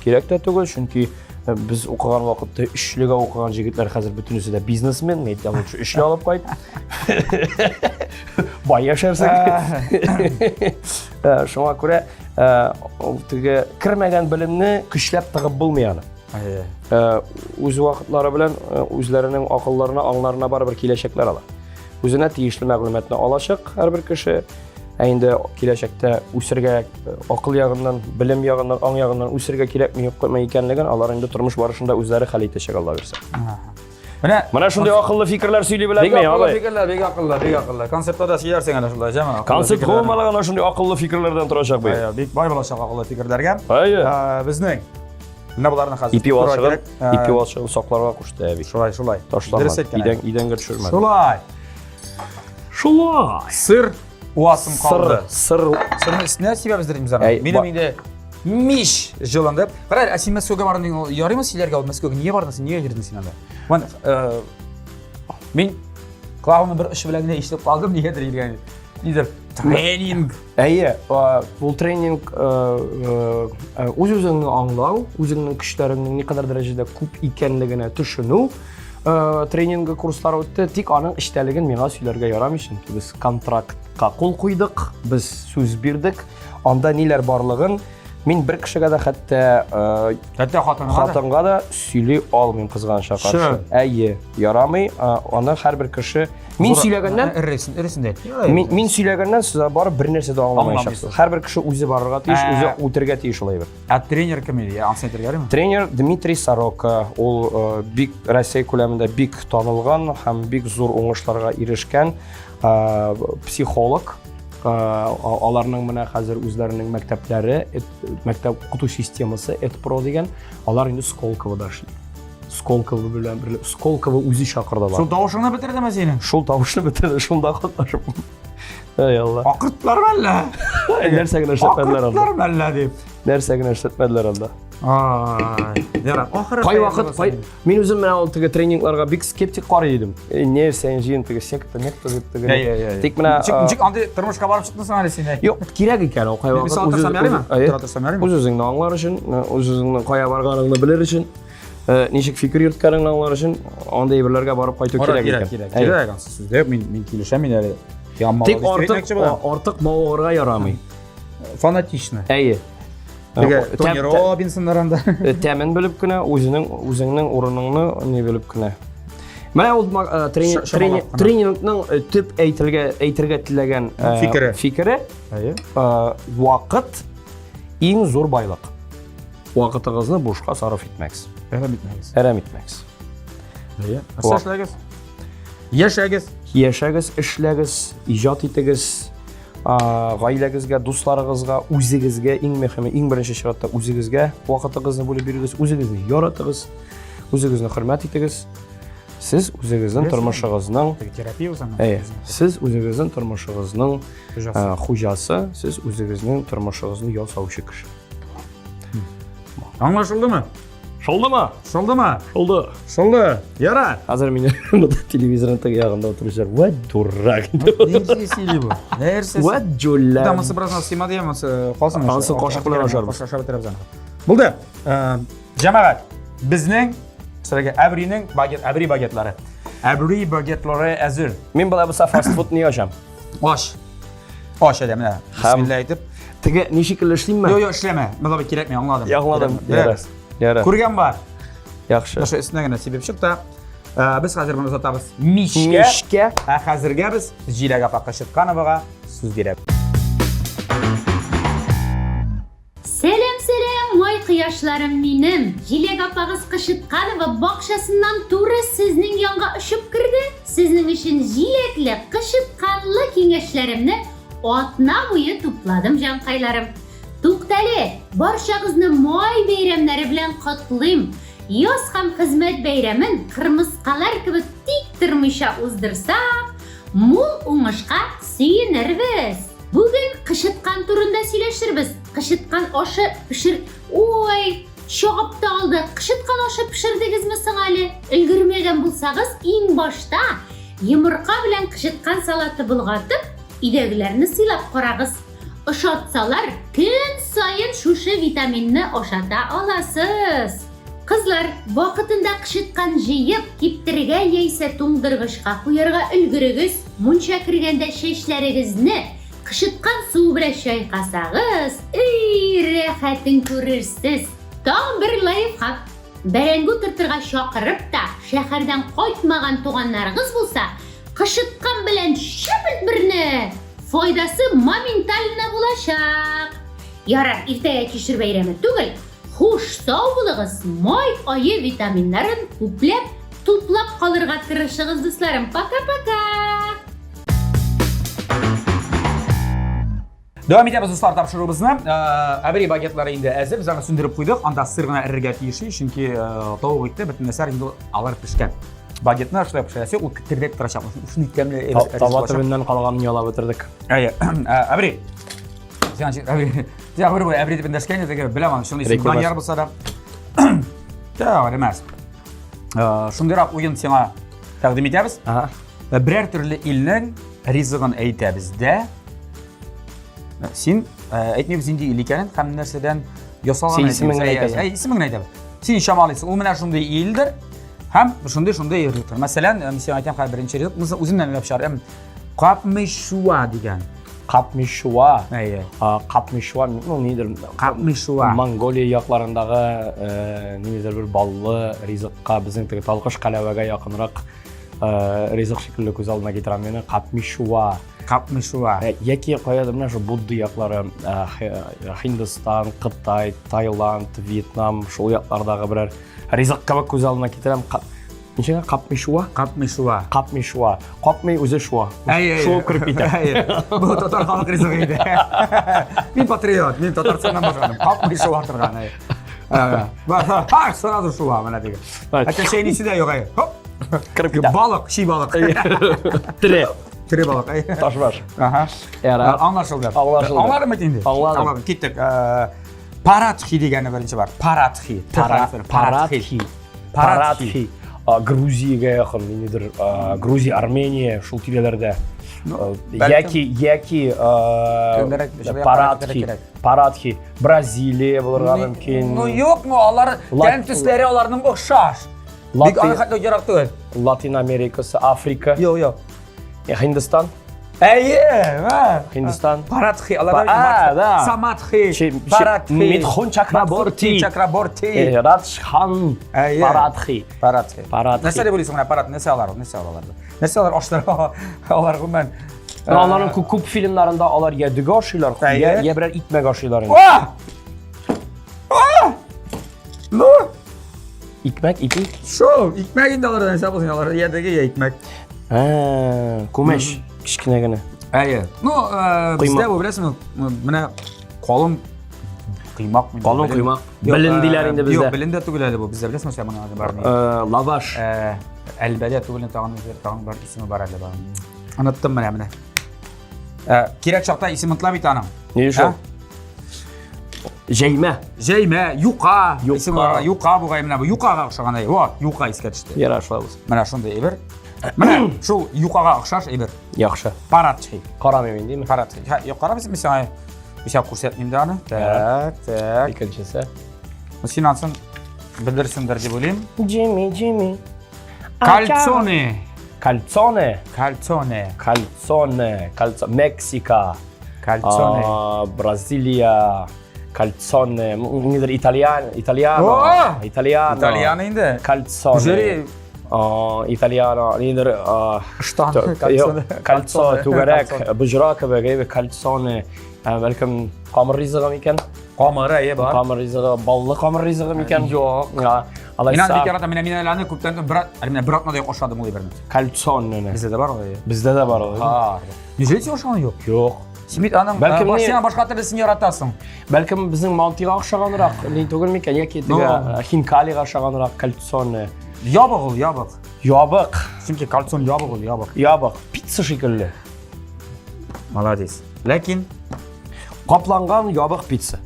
Керек de түгел, çünkü biz okugan vaqtda işliga okugan jigitler hazır bütünüsü de biznesmen, meydam üçün işli alıp qayt. Bay yaşarsak. Şuna göre kirmegen bilimni kışlap tığıp bulmayanı. Öz vaqtları bilen özlerinin akıllarına, anlarına baribir kileşekler alar. Özüne tiyişli məlumatını alacaq hər bir kişi. Endi kileşekte üsürge akıl yağından, bilim yağından, an yağından üsürge kirekmi yok ekenligen alar indi turmuş barışında özleri hal etecek Allah versin. Mana şunday akıllı fikirler söyley bilen mi abi? Bek akıllı. Konseptda da söylersen ana şunday jama. Konsept olmalı şunday akıllı fikirlerden turacak bu. Bek bay bolacak akıllı fikirlerge. Hayır. Bizning ne bularını hazır. İpi valşığın saklarına koştu abi. Şulay. Taşlanma. İden geçirmedi. Şulay. Sır uasım kaldı. Sırın üstüne sebep izledim sana. Benim indi miş жылынды. Qarай, sen Мәскеуге бардың, ярый ма силәргә алып Мәскеугә niye бардың? Niye girdin sen анда? Мен Клауның bir iş белән ишетеп калдым, нигәдер илгән. Нидер тренинг. Bu trening özünü anlaw, özünün güçlərinin ne kadar derecede küp ikenligini düşünü. Treningi kursları ötті, tik anın iştəligin mənə söylərgə yaramışın ki, biz kontraktqa qol qoydıq, biz söz birdik, anda nelər barlığın, men bir kişiyə də hətta xatınğa da söyley almayım qızğanışa qarşı. Yaramay, onda hər bir kişi, men söyləgəndən, men söyləgəndən sizə barı bir нәрсе də anlamayacaqsınız. Hər bir kişi özü barırğa teyiş, özü ötürgə teyiş olay bir. Trener kim idi? Antrenör mi? Trener Dmitriy Soroka, ol big Россия ko'lamida big tanılgan, ham big zor oңышlarga erişkən psixolog. Alarning mana hazır özlərinin məktəbləri, məktəb okutu sistemasi EdPro degan, alar indi Skolkovda işləyir. Skolkovo bilan birlikdə Skolkovo özü şaqırdılar. Şol tavışını bitirdimi senin? Şol tavışını bitirdi, şunda qatnaşıb. Ey Allah. Aqırtlar bəlla. Nərsəgə nəşətmədilər aldı. Aqırtlar bəlla deyib. Nərsəgə nəşətmədilər aldı. Yaram, axırı qay vaqt, men özüm mənə o treninglərə big skeptik qaraydım. Нәрсәң жиын теге секта, метод дип. Тик менә Ничек анда тормышка барып чыктың әле син? Юк, кирәк икән ул кай вакыт. Мисал тырсам ярыймы? Үзеңне аңлар өчен, үзеңнең кая барганыңны белер өчен, ничек фикер йөрткәнеңне аңлар өчен, андай берләргә барып кайту кирәк икән. Кирәк ансыз сүз дип, мен килешәм мин әле. Тик артык мавыгырга ярамый. Фанатично. Тони Робинсондар анда. Тәмен белеп кенә, үзеңнең урыныңны не белеп кенә. Менә ул тренингның төп әйтергә теләгән фикере вакыт иң зур байлык. Вакытыгызны бушка сарыф итмәгез. Әрәм итмәгез. Яшәгез, эшләгез, иҗат итегез. Гаиләгезгә, дусларыгызга, үзегезгә, иң мөһиме, иң беренче чиратта үзегезгә вакытыгызны бүлеп бирегез, үзегезне яратыгыз, үзегезне хөрмәт итегез. Сез үзегезнең тормышыгызның терапия узамы? Сез үзегезнең тормышыгызның хуҗасы, сез үзегезнең тормышыгызны ясаучы кеше. Аңлашылдымы? Шылдымы? Шылды. Ярар. Хәзер мине монда телевизорның теге ягында утыручылар, "Вә дурак." Нәрсә сөйли бу? Нәрсә? Вә җулла. Тамасы бераздан сыймады яма, калсын. Ансы кашык белән ашарбыз. Кашык бетереп заны. Булды. Җәмәгать, безнең сирәгә Әбринең Әбри багетлары. Әбри багетлары әзер. Мин була буса фаст фуд ни ашам. Аш әдә менә. Бисмилла әйтеп. Теге ничек эшләйме? Юк, эшләмә. Монда бик кирәкми, аңладым. Аңладым. Ярар. Күргән бар. Яхшы. Дашы өстенә генә себеп чыкты. Без хәзер моны озатабыз. Мишкә. Хәзергә без җиләгә Пакашыткановага сүз бирәбез. Selam, may kıyaşlarım benim. Jilek apağız Qışıtqanova bakşasından tuğra sizning yanğa üşüp kirdi. Sizning için jilekli, Qışıtqanlı kengeşlerimni atna boyu topladım canqaylarım. Tuqtali, barşağızını may beyramlari bilan qutlayım. yoz ham xizmat bayramin qirmizqalar kabi tik turmusha uzdirsak, mo'l o'ngishga suyunirmiz. Bugun qishitqan turida söylashirmiz. Qishitqan oshi pishir. Oy, sho'g'ibda oldi. Qishitqan oshi pishirdingizmi singali? Ulgurmagan bo'lsangiz, eng boshda yumurqa bilan qishitqan salati bulg'atib, uydagilarni silab qo'rag'iz. O'shatsalar, kun sayin shusha vitaminni oshata olasiz. Qizlar, vaqtida qishitqan jiyib, kiptirgan yeysa to'ngdirg'ishga qo'yarga ulgurigiz, muncha kirganda sheshlaringizni qishitqan suv bilan chayqasangiz, rohatin ko'rarsiz. Tam bir layfhak. Barangu tirtirga shoqirib-da, shahardan qaytmagan tug'anlaringiz bo'lsa, qishitqan bilan shapil birni. Foydasi momentalna bo'lashaq. Yarar, ertaga kishir bayrami tug'il. Xush sog' bo'ling'iz. May oyi vitaminlarini ko'plab to'plab qolirga tirishig'iz do'stlarim. Paka-paka. Devam etamiz dostlar topshiruvimizni. Abri bagetlari endi azir, biz ana sundirib qo'ydik. Anda sirg'ina irriga tegishli, chunki tovuq etdi, butun narsa endi alır pishgan. Bagetni shunday pishirasiz, u tirdek turashaq. Shuni ikkamni Tavatibinden qalğanını yalab o'tirdik. Ay, Abri. Sen Abri deb indashgan edi, bilaman, shuni ismdan yar bo'lsa da. To'g'ri emas. Shundayroq o'yin senga taqdim etamiz. Biror turli ilning rizqini aytabizda. Sen aytmaymiz endi il ekanini, hamma narsadan yasalgan aytamiz. Ay, ismingni aytaman. Sen shamolaysan, u mana shunday ildir. Ham shunday rizqdir. Masalan, men aytayam, har birinchi rizq, biz o'zimdan o'ylab chiqaryapman. Qapmishwa degan. Qapmishwa. Ayy. Qapmishwa nedir? Qapmishwa. Mongoliya yoqlarındagi nedir bir ballı rizqqa bizning talqish qalavaga yaqinroq rizq shaklida ko'z oldiga keltiram meni. Qapmishwa. Qapmishwa. Yoki qo'yadi mana shu Budda yoqlari, Hindiston, Xitoy, Tailand, Vyetnam, shu yoqlardagi biror rizqqa ko'z oldiga keltiram. Nechega qapmishwa? Qapmishwa. Qapmishwa. Qopmay o'zi shwa. Shu kirib ketadi. Bu totar xalq rizqi edi. Men patriot, men Tataristondan boshqadim. Qapmishwa turgan. Ha, sразу shwa mana degan. Aka şeyin içi de yok ay. Hop. Kirib ketadi. Balık, çiğ balık. Tire balık. Toshbash. Aha. Anlaşıldı. Anladın mı şimdi? Anladım. Gittik. Paratxi degani birinchi bor. Paratxi. Paratxi. Gruziyaga yaqin, nedir? Gruziya, Armeniya shu tillarda. Yoki Paratxi. Braziliya bo'larga mumkin. No yo'qmi? Ular kentuslari ularning o'xshash. Big aniqlikga kerak değil. Latin Amerikası, Afrika. Yok. Hindiston. Hindiston. Paratxi. Samatxi. Paratxi. Midxun Chakraborty. Radshkhan. Paratxi. Nasıl biliyorsun buna parat? Nasıl alır? Nasıl alır? Aşlar alır ben. Onların ko'p filmlarında ular ya digoshlar, ya birer itme goshlar. No. İkmek, ipik. Şu, ikmeğin de alır hesap olsun alır. Yerdeki ya ikmek. Kumesh, kichkinagina. No, bizde bu bilasizmi? Mana qolun qiymoq mı? Qolun qiymoq. Bilindilar endi bizde. Yo'q, bilindi tugiladi bu. Bizde bilasizmi sen buni barni? Lavash. Albatta tugiladi tag'in bir ismi bor edi. Unutdim mana. Kerak chaqda ism unutlam etanam. Ne shu? Jeyme, yuqa. Ismi bor. Yuqa bu mana bu yuqaga o'xshagan ey. Vo, yuqa esga tushdi. Yarashlar bo'lsin. Mana shunday ever. Mana shu yuqaga o'xshash ever. Yaxshi. Paratxi. Qaramayman deymi? Paratxi. Ha, yo'q qaramaysan sen. Bisa ko'rsatmayman dani. Tak. Ikkinchisi. Sinansin bildirsindir deb o'ylayman. Jimmy. Calzone. Meksika. Calzone. Braziliya. Calzone. Nedir? Italiano. endi. Calzone. Italiano. Nedir? Ishton. Calzo, tugarak, bujrak va calzone. Balkim qamir rizqi ekan. Qamiri bor. Qamir rizqi, balli qamir rizqi ekan. Yo'q. Alaysa. Men dekarata menalarni ko'pdan biratnoda o'xshadim o'ylayman. Calzone. Bizda bor. Bizda da bor. Ha. Nechta o'xshagani yo'q? Yo'q. Simit aның Бәлкем не- сен башка төрлесен яратасың. Бәлкем безнең мантыйга охшаганрак, ни түгел микән, яки теге хинкалига охшаганрак, кальцоны. Ябык ул, ябык. Ябык, Чөнки кальцион ябык ул, ябык. ябык, пицца шикелле. Молодец. Ләкин Капланган ябык пицца.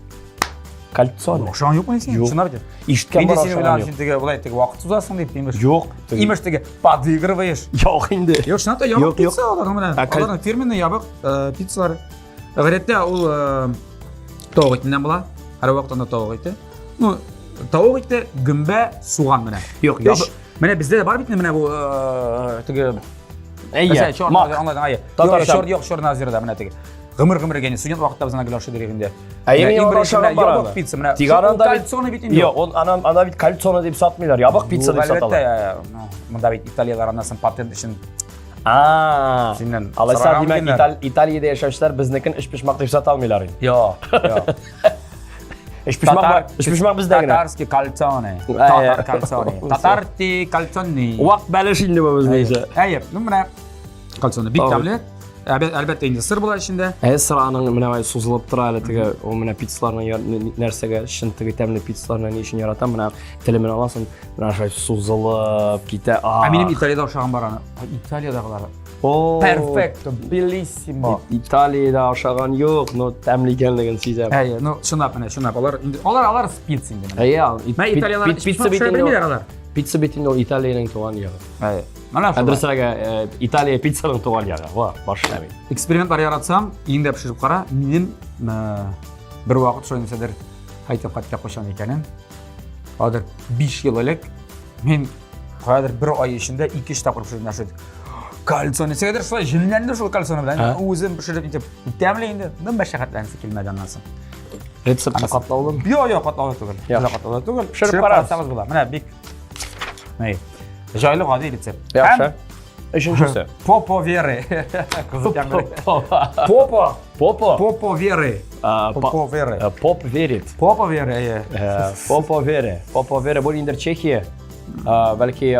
Кальцон. охшаган юкмы син? Юк. Шунар ди. Ишеткән Инде бар син охшаган белән юк. син теге булай теге вакыт узасың дип имеш. Юк. Имеш теге подыгрываешь. Юк инде. Yok şuna da yabık Yok, pizza alırım ben. kal- Alırım firmanın yabık pizzaları. Гадәттә ул тавык итеннән була. Һәр вакытта тавык ите. Ну, тавык ите гөмбә суган менә. Юк, Эш. ябык. Менә бездә дә бар бит менә бу теге Әйе, мак. аңладың, әйе. Татарча. Yok, шор назирда менә теге. Гымыр гәне студент вакытта безнең гелашы дирегендә. Әйе, мен аны ашаган бар аны. Ябык пицца менә. Тигаранда бит- кальцоны бит инде. Юк, он ана бит кальцоны дип сатмыйлар, ябык пицца дип саталар. Монда бит италиялар анасын патент өчен Синнән Алайса сораган димәк килгәннәр. Италиядә яшәүчеләр безнекен эш пешмак дип сата алмыйлар инде. Yo, yo. Эш пешмак бездә генә. Татарский кальцоны. Әйе. Татар кальцоны. Татарти кальцоны. Вак бәлеш инде бу безнеңчә. Әйе, ну менә кальцоны бик Ау. тәмле. Әлбәттә инде сыр була içinde. Сыраның менә сузылып тора әле теге, о менә пиццаларның нәрсәгә шын теге тәмле пиццаларны ни өчен яратам, менә телемен аласың, менә шулай сузылып китә. Минем Италиядә ошаган бар аны. Италиядагылар. О, Perfecto, bellissimo. Италиядә ашаган юк, но тәмле икәнлеген сизәм. Әйе, ну шунда менә, шунда алар спиц инде менә. Әйе, Мен италиялар пицца бит инде инде. алар. Пицца бит инде Италиянең туган ягы. Әйе. Менә шулай. Әдрәсәгә Италия пиццаның туган ягы. Ва, башлый. Экспериментлар яратсам, инде пешереп кара. Минем бер вакыт шуны сәдер кайтып кайтып кушан икәнен. Хәзер 5 ел элек мин хәзер 1 ай эчендә 2-3 тапкыр пешереп нәрсә. Кальцоны сәдер шулай җинләнде шул кальцоны белән. Үзем пешереп итеп тәмле инде. Мен мәшәкатьләнсе килмәде аннан соң. Рецептны катлаудым. Yo, катлаулы түгел. Яхшы. Катлаулы түгел. Пешереп карарбыз. карасабыз була. Менә бик Җайлы гади рецепт. Яхшы. Өченчесе. Попо веры. Кызыл тәмле. Попо. Попо. Попо веры. Попо веры. Поп верит. Попо веры, әйе. Попо вере. Попо вере бу инде Чехия. Бәлки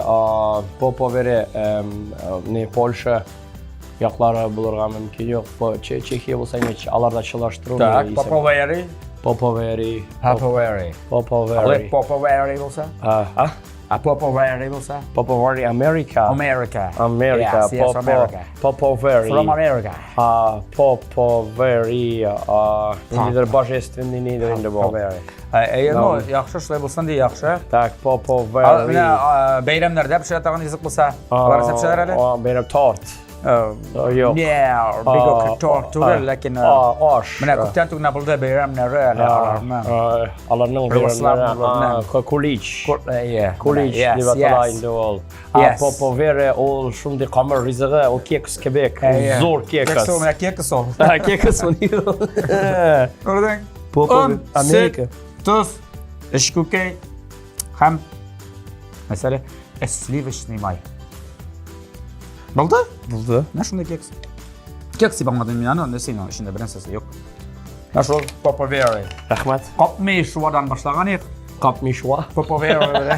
Попо вере не Польша яклары булырга мөмкин юк. Чехия булса инде аларда чылаштыру. Так, попо веры. Попо вере. Попо веры. Попо Але вере. попо веры булса? А попо веры булса? Попо вере Америка. America. America. Yes, America. Попо вере. From America. Попо вере. Инде божественный нидер инде бу. Әйе, ну, яхшы шулай булсын ди яхшы. Так, Попо Менә вере. бәйрәмнәрдә пешерә торган ризык булса, алар пешерәләр әле. Бер торт. Yok. Не, бик tor түгел, ләкин Аш. менә күптән түгел булды бәйрәмнәре әле аларның. Аларның Православныйларның. кулич. Әйе. Кулич Yes, дип атала yes. инде ул. Yes. Попо вере ул шундый камыр ризыгы, ул кекс кебек, Әйе. зур кекс. Кекс, менә кекс ул. Кекс ул. Күрдең? Попо Un, Америка. süt, tuz, эшкүкәй һәм мәсәле сливочный май. Булды? Булды. Менә шундай кекс. Кекс дип аңладым мин аны, нәрсә инде içində бер нәрсәсе юк. Менә шул Попо веры. Рәхмәт. Капмый шуадан башлаган ик. Капмишва. Попо веры.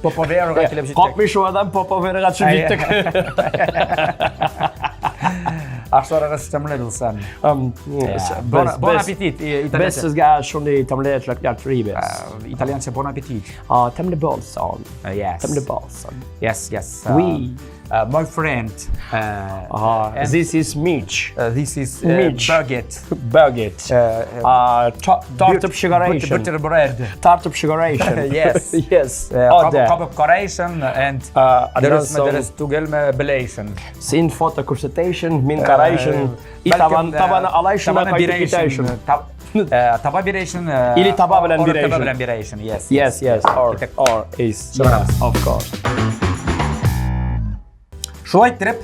Попо верыга килеп җиттек. Капмишвадан Попо верега төшеп җиттек. Ашларыгыз тәмле булсын. Bon аппетит. Без Итальянча. сезгә шундый тәмле эшләр трибез. Итальянча bon аппетит. Тәмле булсын. Yes. Тәмле булсын. Yes, yes. Oui. My friend. And This is Mitch. this is Mitch. baguette. Baguette. Tartып shigaration. Butterbread. Tartып shigaration. Yes. Yes. Kabuk karation and there is tugelme belation. Sin foto consultation, min karation. Tabanı alayışına kayıtation. Taba biration. Или taba белән or biration. Taba belən biration. Yes. Yes, yes. Or is. Yes, of course. Шулай иттереп,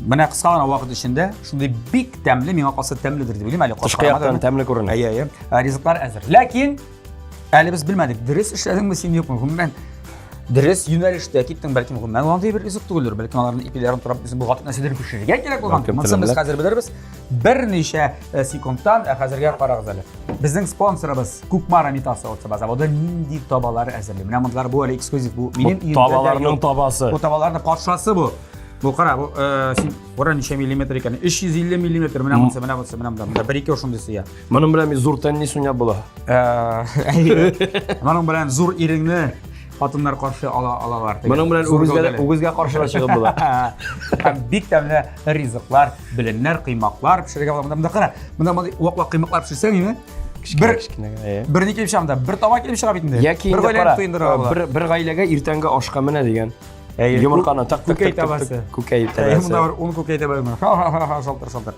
менә кыска гына вакыт эчендә шундый бик тәмле, миңа калса тәмледер дип уйлыйм әле. Тышкы яктан тәмле күренә. Әйе, ризыклар әзер. Ләкин әле без белмәдек, дөрес эшләдеңме син юкмы? Гомумән дөрес юнәлештә киттең бәлки гомумән андый бер ризык түгелдер. Бәлки аларның ипиләрен турап без бу гатып нәрсәдер пешерергә кирәк булган. Монсы без хәзер белербез. Берничә секундтан хәзергә карагыз әле. Безнең спонсорыбыз Кукмара Митасы отса заводы нинди табалар әзерләй. Менә монлар бу әле эксклюзив бу. Минем Табаларның табасы. Бу табаларның патшасы бу. Bu qara, bu sen qara necha millimetr ekan? 350 millimetr mana bo'lsa, mana 1-2 o'shundaysi ya. Mening bilan men zo'r tanni sunyap bo'la. Mening bilan zo'r iringni xotinlar qarshi olalar. Mening bilan o'gizga qarshilashib bo'la. Ham bik tamli rizqlar, bilinlar, qiymoqlar pishirgan bo'lamda. Bunda qara, bunda vaq qiymoqlar pishirsangmi? Bir necha pishamiz, bir tovoq kelib chiqib bitdi. Bir oilaga to'yindirib bir oilaga ertangi oshqa mina degan. Yumurtani ko'kaytabasi. Ko'kaytabasi. Bunda uni ko'kaytabaman. Shaltir.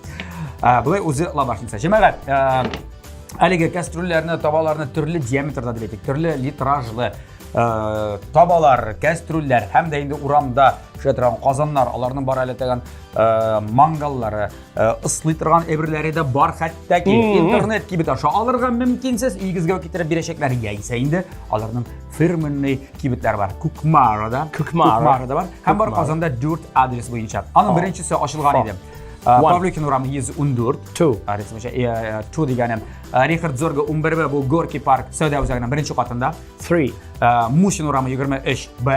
Bulay o'zi labashimsa. Demak, haligi kastrullarni, tovoqlarni turli diametrda deb aytdik, turli litrajli tovoqlar, kastrullar hamda endi uramda o'sha turgan qozonlar, ularning bor alatagan mangallari, isli turgan ebrlarida bor, hattoki internet gibi tasha olirga mumkinsiz uyingizga keltirib berishaklar yeysa endi ularning firmenniy kibitlari bor. Kukmarada bor. Ham bor Qozonda 4 adres bo'yicha. Aning birinchisi ochilgan edi. Pavlikin urami 114. 2 deganim. Richard Zorga 11 bu Gorki Park savdo bozorining birinchi qavatida. 3. Mushin urami 23B.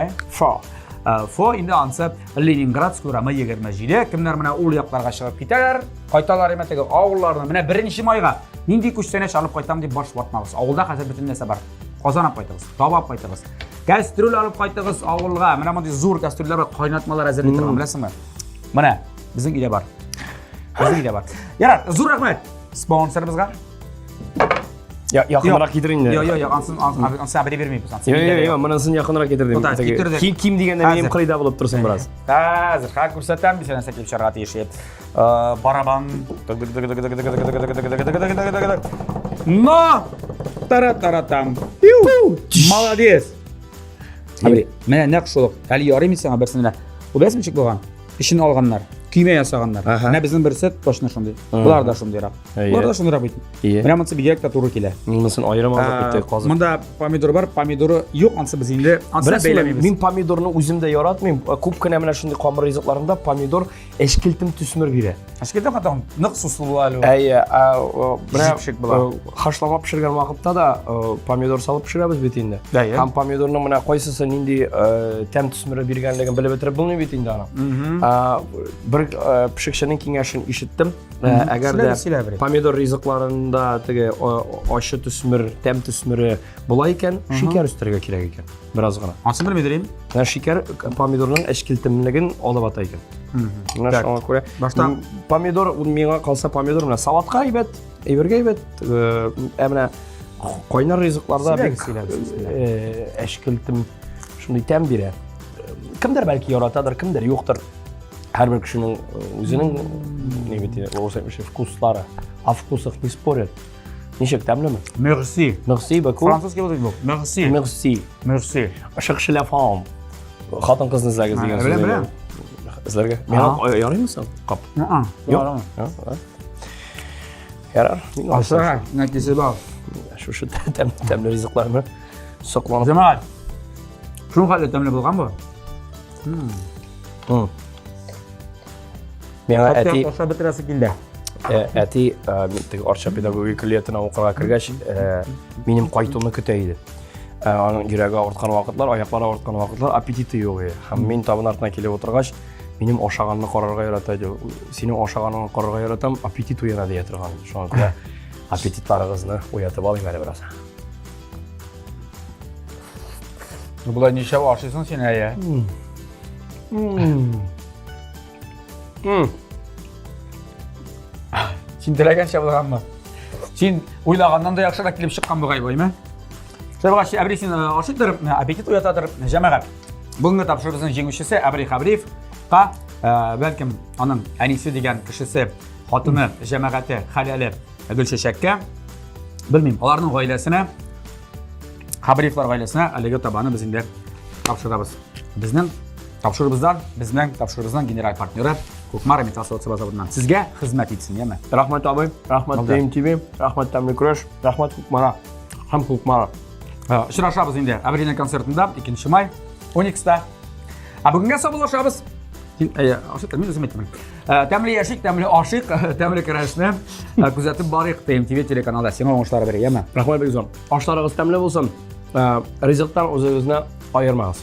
4 endi ansa Leningradsk urami 27. Kimlar mana u yoqlarga chiqib ketadilar, qaytalar ematiga ovullarni mana 1-mayga nindi kuchsana olib qaytam deb bosh vatmamiz. Ovulda hozir butun narsa bor. Qozon olib qaytamiz, tovoq olib qaytamiz. Kastrul olib qaytamiz ovulga. Mana bunday zo'r kastrullar va qaynatmalar hazırlaytirgan bilasizmi? Mana bizning uyda bor. Yarat, zo'r rahmat sponsorimizga. Yaqinroq ketiring. Yo'q, ansin abadi bermaymiz. Yo'q, menasini yaqinroq ketirdim. Kim deganda men ham qilida bo'lib tursin biroz. Hozir ha ko'rsatam, bisanasa kelib sharg'at yeshib. Baraban. No! Tara-taratam. Молодец. Abri, mana naqshliq, hali yo'raymisan birsini. Bu besmichik bo'lgan. Ishini olganlar. Kiyme yasaganlar. Ne bizim birisi toshna shunday. Bular da shundayroq. Bular da shundayroq bo'ldi. Mana bunisi bigakda to'g'ri keladi. Bunisi ayramazib ketdi hozir. Bunda pomidor bor, pomidori yo'q, ansa biz endi ansa beylamaymiz. Men pomidorni o'zimda yaratmayman. Ko'pgina mana shunday qomir rizqlarimda pomidor eshkiltim tusmir beradi. Eshkiltim qatdan niq susli bo'ladi. Hashlama pishirgan vaqtda da pomidor solib pishiramiz betinde. Ham pomidorni mana qo'ysasa nindi tam tusmiri berganligini bilib o'tirib bo'lmaydi betinde ana. Bir pishikchining kengashini eshitdim. Agarda pomidor rizqlarida tege oshi tusmir, tam tusmiri bo'lar ekan, shakar ustirga kerak ekan. Birozgina. Asli bilmaydirim. Shakar pomidorning eshkiltimligini olib o'tar ekan. Mana shunga ko'ra. Boshqa pomidor menga qolsa pomidor bilan salatga aybat, everga aybat. Mana qo'ynar rizqlarda eshkiltim shunday tam beradi. Kimdir balki yaratadir, kimdir yo'qdir. Her bir kişinin o'zining ne deydi, o'sha vkuslari, vkusih не спорят. Nechuk tamlimi? Merci. Merci beaucoup. Fransuzcha bo'ladi bu. Merci. Merci. Cherchez la femme. Xotin qizni izlagiz degan so'z. Bilaman. Sizlarga. Men yoraymisan? Qop. Yo'q. Yarar. Asra, natijasi bor. Shu tamli rizqlarni saqlanib. Jamal. Shuni qanday tamli bo'lgan bu? Menga ati boshqa bitirasi keldi. Ati orcha pedagogik kulliyatini o'qishga kirgach, mening qaytumni kutaydi. Onun yuragi og'ritgan vaqtlar, oyoqlari og'ritgan vaqtlar apetiti yo'q edi. Ham men tabin ortidan kelib o'tirgach, mening o'shaganni qarorga yaratadi. Sening o'shaganingni qarorga yaratam, apetit uyanadi deya turgan. Shunga apetitlaringizni o'yatib oling mana biroz. Bular necha oshaysan sen aya? Sen tilagancha bo'lganmi? Sen o'ylagandan da yaxshiroq kelib chiqqan bo'g'ayboymi? Sabaqchi Abrisin oshitdir, apetit uyatadir jamoat. Bugungi topshiriqning jenguvchisi Abri Xabriyevga balkim uning anisi degan kishisi, xotini, jamoati, halali Gulchechakka bilmayman, ularning oilasini Xabriyevlar oilasini aliga tabani biz endi topshiramiz. Bizning topshirig'imizdan general partneri Ko'kmar metal zavodidan sizga xizmat etsin, yema. Rahmat abi, rahmat TMTV, rahmat Tamli Kurash, rahmat Ko'kmara. Ham Ko'kmara. Uchrashamiz endi Abrining konsertida 2-may 12da. Bugunga hisoblashamiz. Men o'zim aytaman. Tamli yashik, tamli oshiq, tamli kurashni kuzatib boring TMTV telekanalida. Senga o'ng'ishlar beray, yema. Rahmat Begzon. Oshlaringiz tamli bo'lsin. Rizqdan o'zingizni ayirmaysiz.